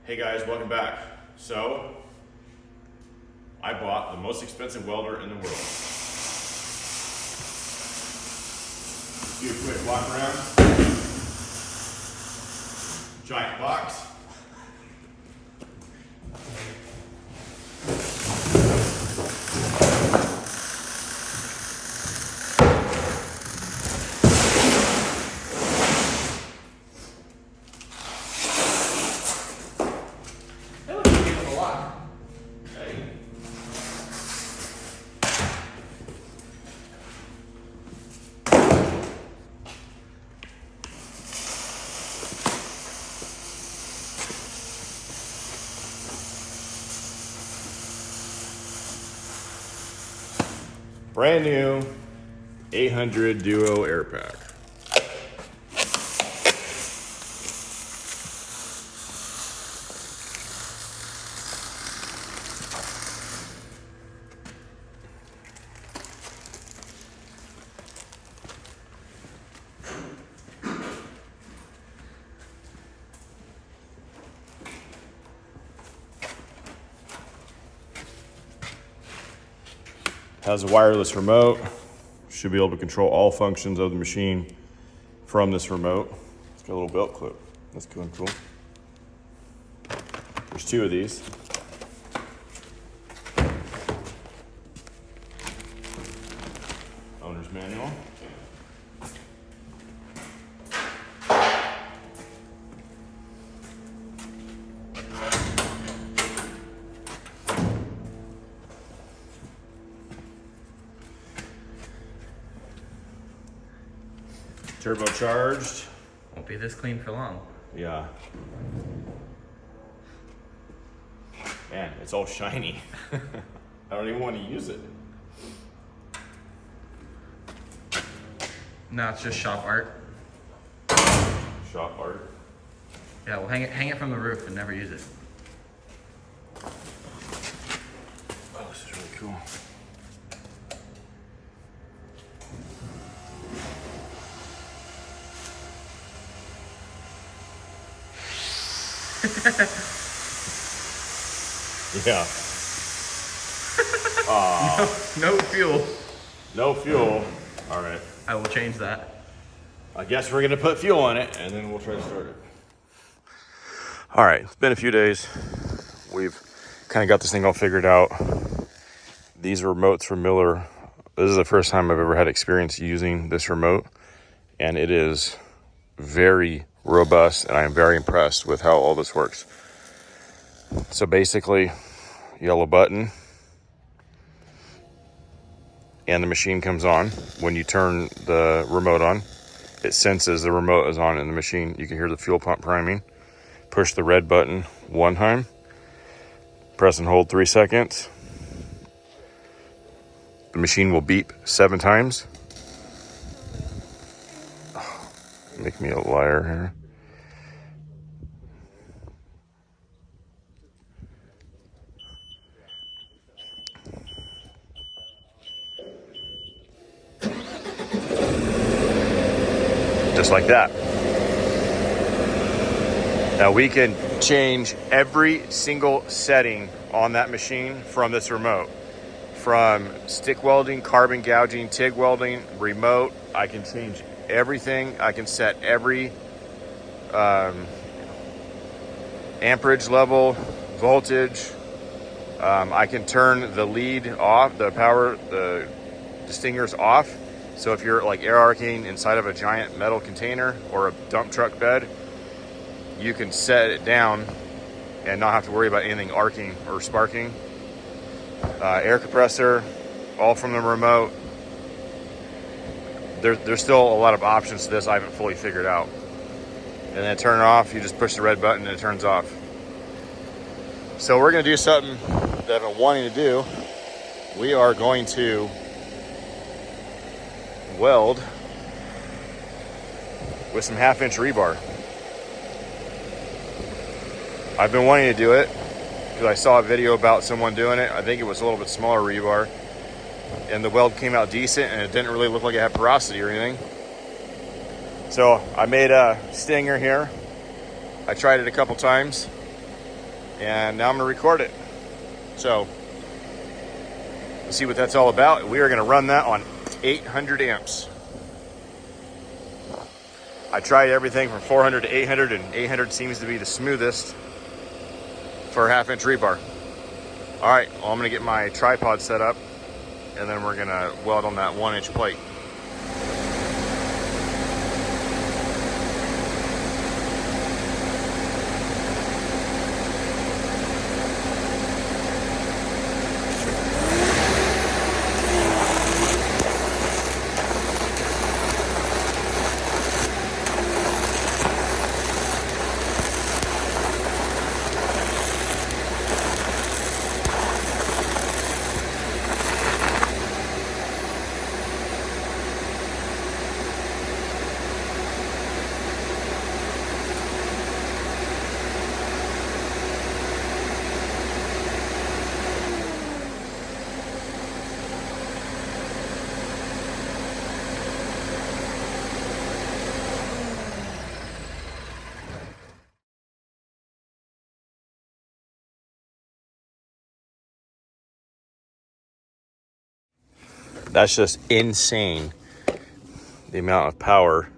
Hey guys, welcome back. So, I bought the most expensive welder in the world. Do a quick walk around. Giant box. Brand new 800 Duo air pack. Has a wireless remote. Should be able to control all functions of the machine from this remote. It's got a little belt clip. That's cool. There's two of these. Owner's manual. Turbocharged. Won't be this clean for long. Yeah. Man, it's all shiny. I don't even want to use it. No, it's just shop art. Shop art. Yeah, we'll hang it from the roof and never use it. Oh, this is really cool. Yeah. No fuel. No fuel. All right. I will change that. I guess we're gonna put fuel on it and then we'll try to start it. All right, it's been a few days. We've kind of got this thing all figured out. These remotes from Miller. This is the first time I've ever had experience using this remote, and it is very robust, and I am very impressed with how all this works. So basically, yellow button, and the machine comes on. When you turn the remote on, it senses the remote is on in the machine. You can hear the fuel pump priming. Push the red button one time, press and hold 3 seconds. The machine will beep 7 times. Oh, make me a liar here. Just like that. Now we can change every single setting on that machine from this remote. From stick welding, carbon gouging, TIG welding, remote. I can change everything. I can set every amperage level, voltage. I can turn the lead off, the distingers off. So if you're like air arcing inside of a giant metal container or a dump truck bed, you can set it down and not have to worry about anything arcing or sparking. Air compressor, all from the remote. There's still a lot of options to this I haven't fully figured out. And then turn it off, you just push the red button and it turns off. So we're gonna do something that I've been wanting to do. We are going to weld with some 1/2-inch rebar. I've been wanting to do it because I saw a video about someone doing it. I think it was a little bit smaller rebar, and the weld came out decent and it didn't really look like it had porosity or anything. So I made a stinger here. I tried it a couple times. And now I'm gonna record it. So let's see what that's all about. We are gonna run that on 800 amps. I tried everything from 400 to 800, and 800 seems to be the smoothest for a 1/2 inch rebar. All right, well, I'm gonna get my tripod set up, and then we're gonna weld on that 1-inch plate. That's just insane, the amount of power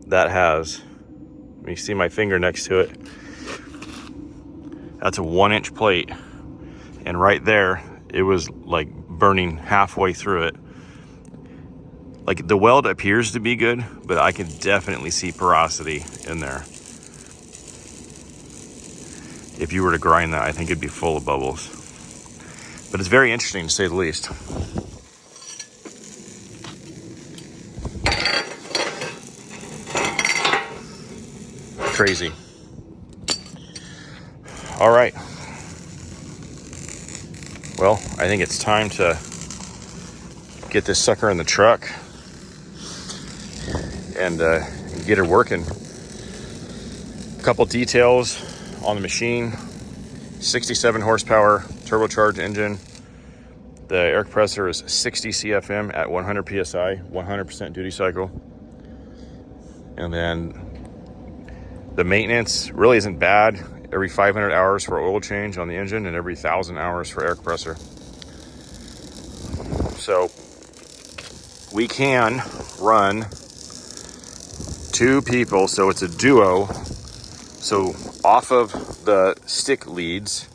that has. You see my finger next to it. That's a 1-inch plate. And right there, it was like burning halfway through it. Like, the weld appears to be good, but I can definitely see porosity in there. If you were to grind that, I think it'd be full of bubbles. But it's very interesting, to say the least. Crazy. All right. Well, I think it's time to get this sucker in the truck and get her working. A couple details on the machine. 67 horsepower turbocharged engine. The air compressor is 60 CFM at 100 PSI, 100% duty cycle. And then the maintenance really isn't bad. Every 500 hours for oil change on the engine and every 1,000 hours for air compressor. So we can run 2 people, so it's a duo. So off of the stick leads,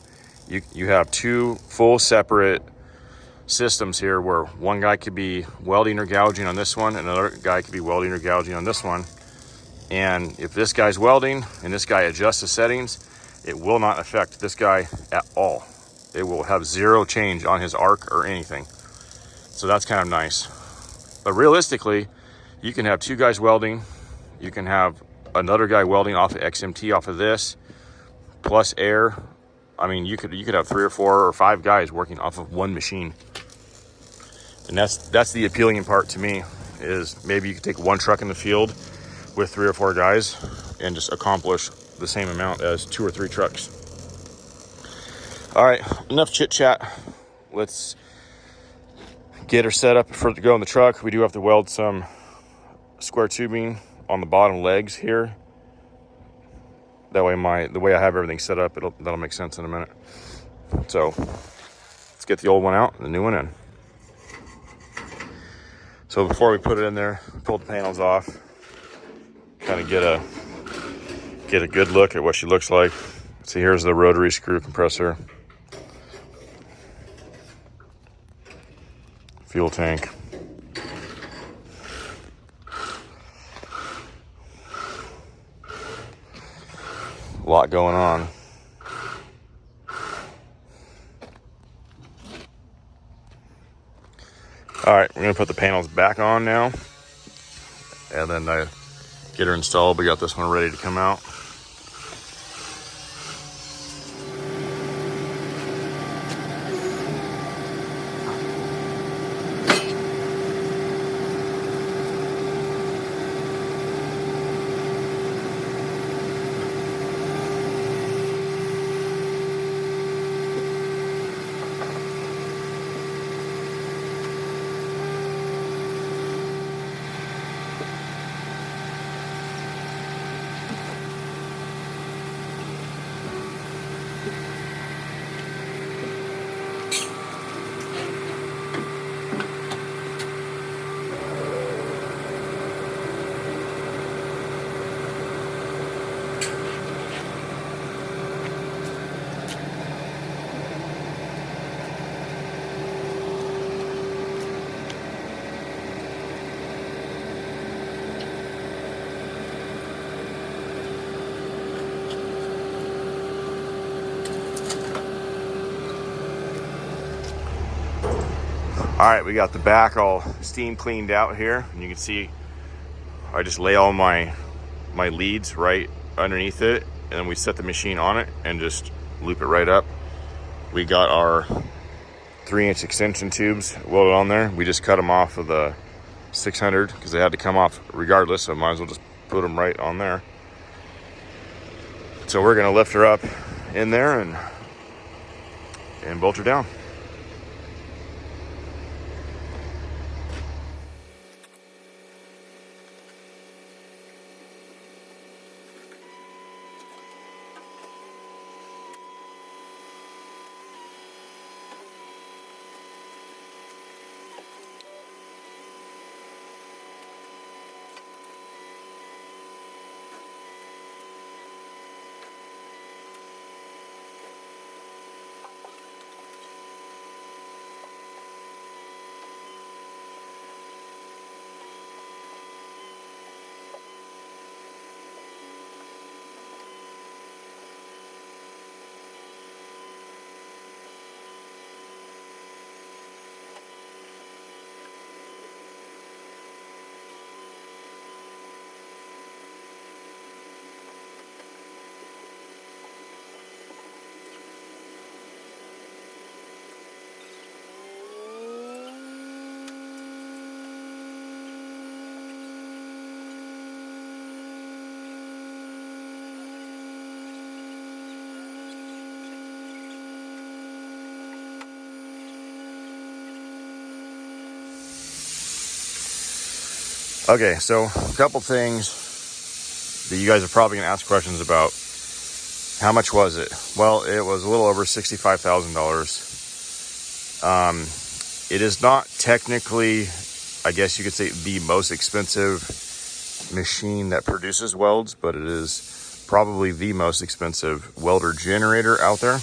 you have 2 full separate systems here, where one guy could be welding or gouging on this one, and another guy could be welding or gouging on this one. And if this guy's welding and this guy adjusts the settings, it will not affect this guy at all. It will have 0 change on his arc or anything. So that's kind of nice. But realistically, you can have 2 guys welding. You can have another guy welding off of XMT off of this, plus air. I mean, you could have 3 or 4 or 5 guys working off of one machine. And that's the appealing part to me, is maybe you could take one truck in the field with 3 or 4 guys and just accomplish the same amount as 2 or 3 trucks. All right, enough chit chat. Let's get her set up for it to go in the truck. We do have to weld some square tubing on the bottom legs here. That way the way I have everything set up, that'll make sense in a minute. So let's get the old one out and the new one in. So before we put it in there, pull the panels off, kind of get a good look at what she looks like. See, here's the rotary screw compressor, fuel tank. A lot going on. All right, we're gonna put the panels back on now, and then get her installed. We got this one ready to come out. All right, we got the back all steam cleaned out here, and you can see I just lay all my leads right underneath it, and then we set the machine on it and just loop it right up. We got our 3-inch extension tubes welded on there. We just cut them off of the 600 because they had to come off regardless, so might as well just put them right on there. So we're gonna lift her up in there and bolt her down. Okay, so a couple things that you guys are probably gonna ask questions about. How much was it? Well, it was a little over $65,000. It is not technically, I guess you could say, the most expensive machine that produces welds, but it is probably the most expensive welder generator out there.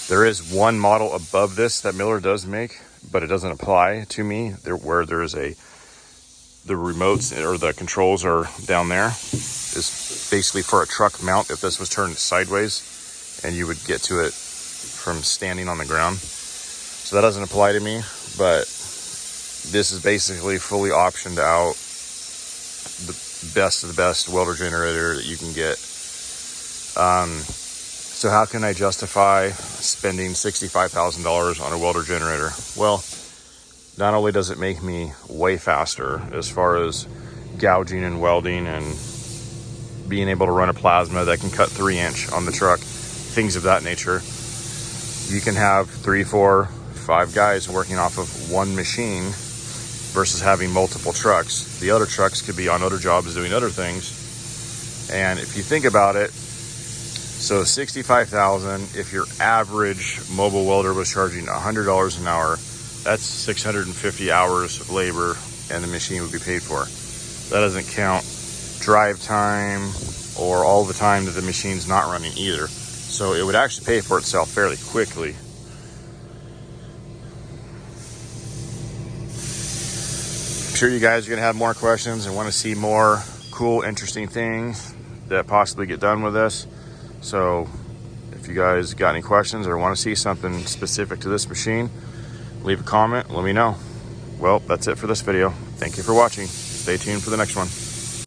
There is one model above this that Miller does make, but it doesn't apply to me. Where there is the remotes or the controls are down there is basically for a truck mount if this was turned sideways, and you would get to it from standing on the ground. So that doesn't apply to me, but this is basically fully optioned out, the best of the best welder generator that you can get. So how can I justify spending $65,000 on a welder generator? Well, not only does it make me way faster as far as gouging and welding and being able to run a plasma that can cut 3-inch on the truck, things of that nature. You can have 3, 4, 5 guys working off of one machine versus having multiple trucks. The other trucks could be on other jobs doing other things. And if you think about it, so $65,000, if your average mobile welder was charging $100 an hour, that's 650 hours of labor, and the machine would be paid for. That doesn't count drive time or all the time that the machine's not running either. So it would actually pay for itself fairly quickly. I'm sure you guys are gonna have more questions and want to see more cool, interesting things that possibly get done with this. So if you guys got any questions or want to see something specific to this machine, leave a comment, let me know. Well, that's it for this video. Thank you for watching. Stay tuned for the next one.